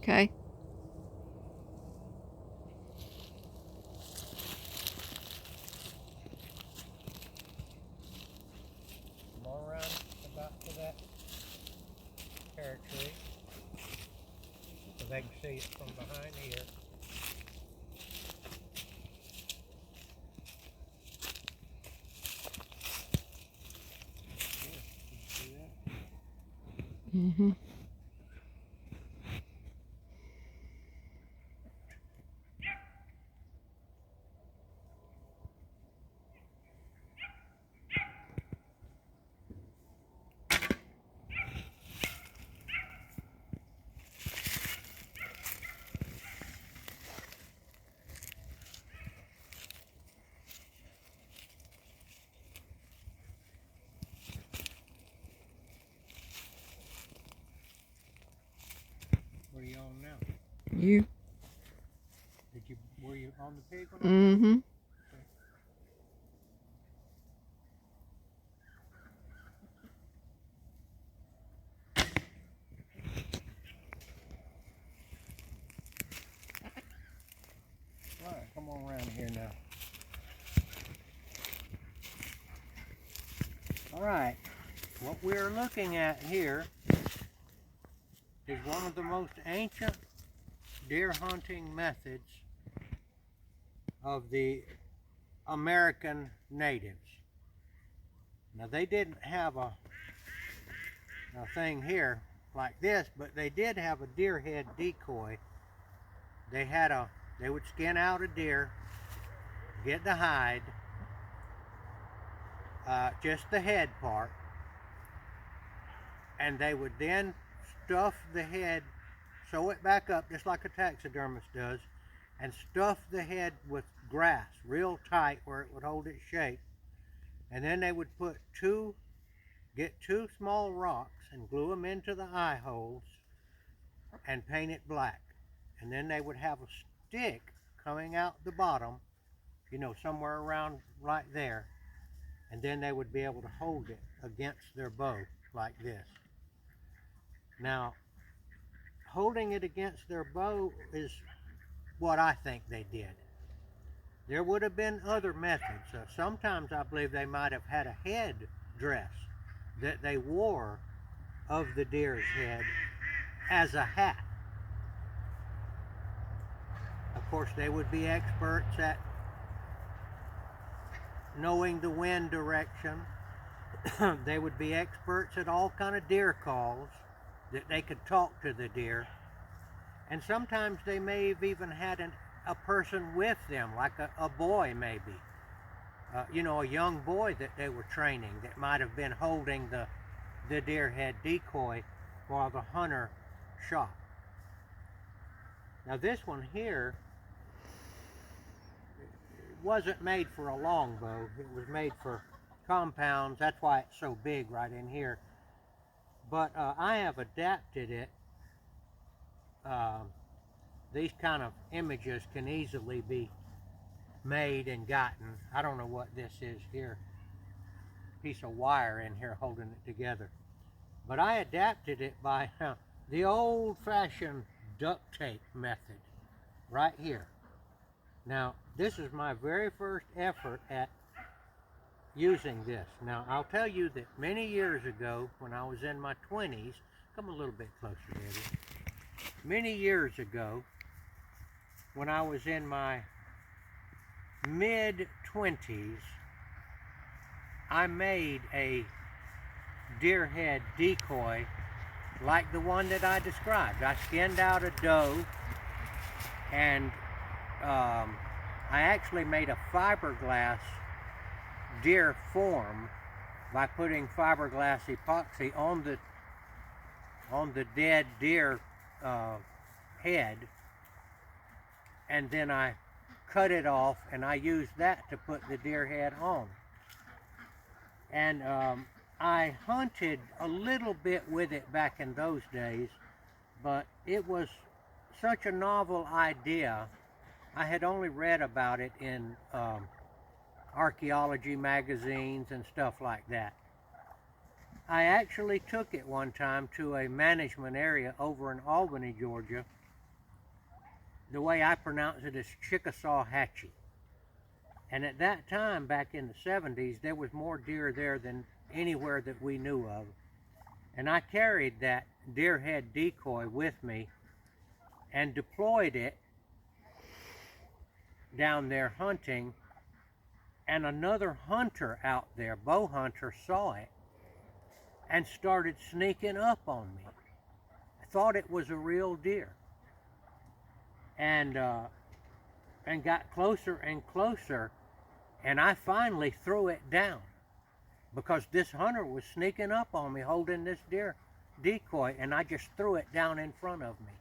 Okay. Come on around about to that pear tree so they can see it from behind here. Mm-hmm. What are you on now? You. Were you on the pig one? Mm-hmm. All right, come on around here now. All right, what we're looking at here is one of the most ancient deer hunting methods of the American natives. Now they didn't have a thing here like this, but they did have a deer head decoy. They would skin out a deer, get the hide, just the head part, and they would then stuff the head, sew it back up just like a taxidermist does, and stuff the head with grass real tight where it would hold its shape. And then they would get two small rocks and glue them into the eye holes and paint it black. And then they would have a stick coming out the bottom, somewhere around right there. And then they would be able to hold it against their bow like this. Now, holding it against their bow is what I think they did. There would have been other methods. Sometimes I believe they might have had a head dress that they wore of the deer's head as a hat. Of course, they would be experts at knowing the wind direction. They would be experts at all kind of deer calls, that they could talk to the deer. And sometimes they may have even had a person with them, like a boy maybe. A young boy that they were training that might have been holding the deer head decoy while the hunter shot. Now this one here wasn't made for a longbow. It was made for compounds. That's why it's so big right in here. But I have adapted it. These kind of images can easily be made and gotten. I don't know what this is here. Piece of wire in here holding it together. But I adapted it by the old-fashioned duct tape method right here. Now, this is my very first effort at using this. Now, I'll tell you that many years ago, when I was in my 20s, come a little bit closer, Eddie. Many years ago, when I was in my mid-20s, I made a deer head decoy like the one that I described. I skinned out a doe, and I actually made a fiberglass deer form by putting fiberglass epoxy on the dead deer head, and then I cut it off and I used that to put the deer head on. And I hunted a little bit with it back in those days, but it was such a novel idea. I had only read about it in archaeology magazines and stuff like that. I actually took it one time to a management area over in Albany, Georgia, the way I pronounce it is Chickasaw Hatchie. And at that time, back in the 70s, there was more deer there than anywhere that we knew of. And I carried that deer head decoy with me and deployed it down there hunting. And another hunter out there, bow hunter, saw it and started sneaking up on me. I thought it was a real deer. And got closer and closer, and I finally threw it down because this hunter was sneaking up on me holding this deer decoy, and I just threw it down in front of me.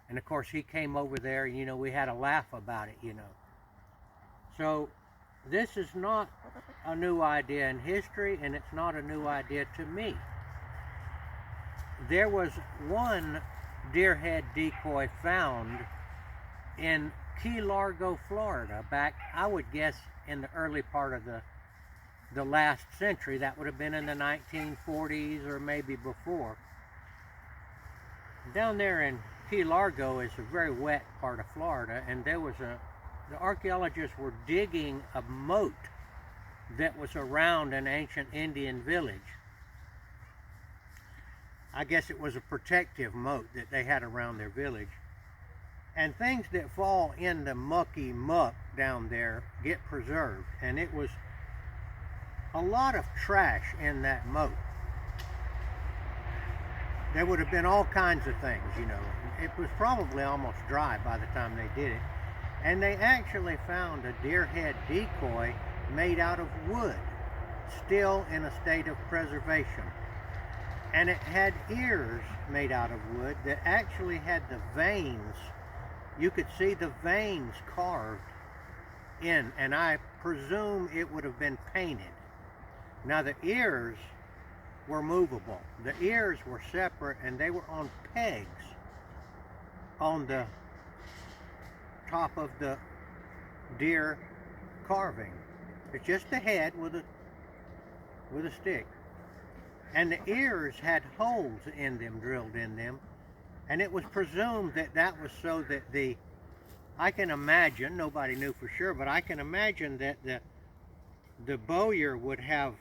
And of course he came over there, you know, we had a laugh about it, you know. So this is not a new idea in history, and it's not a new idea to me. There was one deer head decoy found in Key Largo, Florida, back, I would guess, in the early part of the last century. That would have been in the 1940s or maybe before. Down there in Key Largo is a very wet part of Florida, and there was the archaeologists were digging a moat that was around an ancient Indian village. I guess it was a protective moat that they had around their village. And things that fall in the mucky muck down there get preserved. And it was a lot of trash in that moat. There would have been all kinds of things, you know. It was probably almost dry by the time they did it. And they actually found a deer head decoy made out of wood, still in a state of preservation. And it had ears made out of wood that actually had the veins. You could see the veins carved in, and I presume it would have been painted. Now the ears were movable. The ears were separate, and they were on pegs on the top of the deer carving. It's just the head with a stick. And the ears had holes in them, drilled in them. And it was presumed that that was so that I can imagine, nobody knew for sure, but I can imagine that the bowyer would have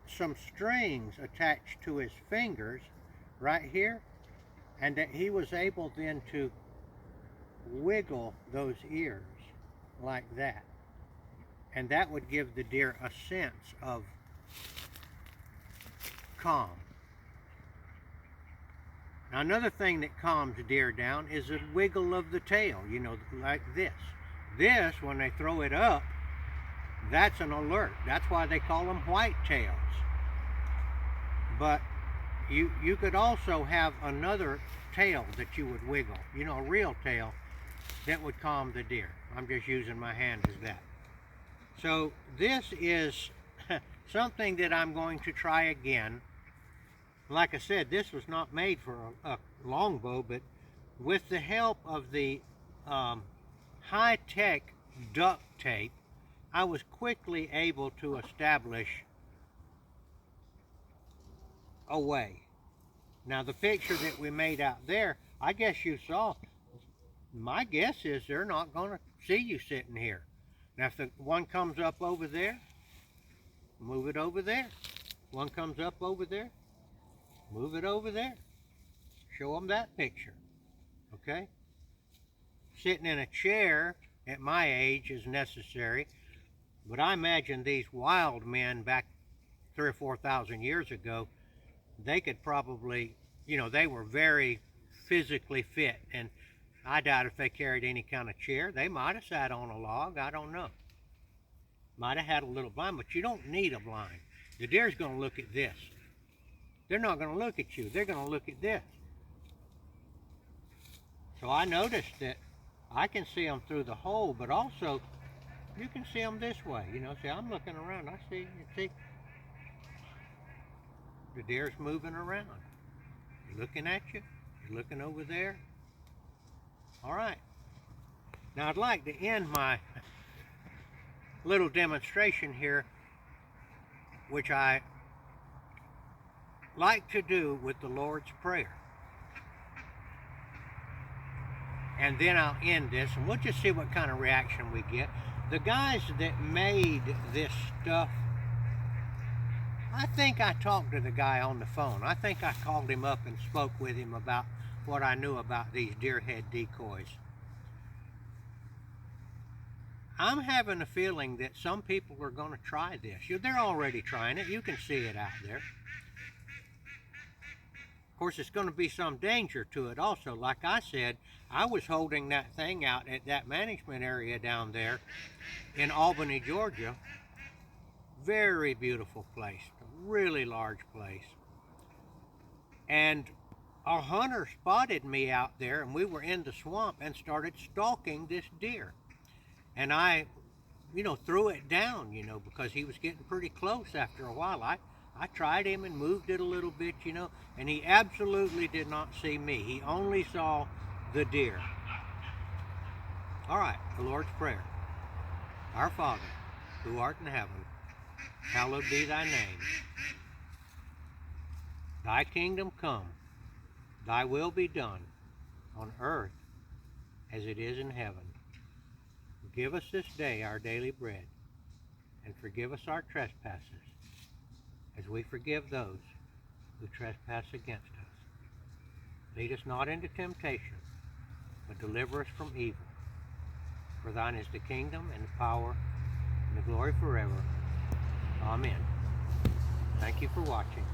some strings attached to his fingers right here, and that he was able then to wiggle those ears like that. And that would give the deer a sense of calm. Now another thing that calms deer down is a wiggle of the tail, you know, like this. This, when they throw it up, that's an alert. That's why they call them white tails. But you could also have another tail that you would wiggle, you know, a real tail that would calm the deer. I'm just using my hand as that. So this is something that I'm going to try again. Like I said, this was not made for a longbow, but with the help of the high-tech duct tape, I was quickly able to establish a way. Now the picture that we made out there, I guess you saw, my guess is they're not going to see you sitting here. Now if the one comes up over there, move it over there. One comes up over there, move it over there. Show them that picture, okay? Sitting in a chair at my age is necessary, but I imagine these wild men back 3,000 or 4,000 years ago, they could probably, you know, they were very physically fit, and I doubt if they carried any kind of chair. They might have sat on a log, I don't know. Might have had a little blind, but you don't need a blind. The deer's going to look at this. They're not going to look at you. They're going to look at this. So I noticed that I can see them through the hole, but also you can see them this way. You know, see, I'm looking around. I see, you see, the deer's moving around. He's looking at you. He's looking over there. All right. Now I'd like to end my little demonstration here, which I like to do with the Lord's Prayer. and then I'll end this, and we'll just see what kind of reaction we get. The guys that made this stuff, I think I talked to the guy on the phone. I think I called him up and spoke with him about what I knew about these deer head decoys. I'm having a feeling that some people are going to try this. They're already trying it. You can see it out there. Of course, it's going to be some danger to it also. Like I said, I was holding that thing out at that management area down there in Albany, Georgia. Very beautiful place, a really large place. And a hunter spotted me out there, and we were in the swamp, and started stalking this deer. And I, threw it down, because he was getting pretty close after a while. I tried him and moved it a little bit, and he absolutely did not see me. He only saw the deer. All right, the Lord's Prayer. Our Father, who art in heaven, hallowed be thy name. Thy kingdom come, thy will be done on earth as it is in heaven. Give us this day our daily bread, and forgive us our trespasses, as we forgive those who trespass against us. Lead us not into temptation, but deliver us from evil. For thine is the kingdom, and the power, and the glory forever. Amen. Thank you for watching.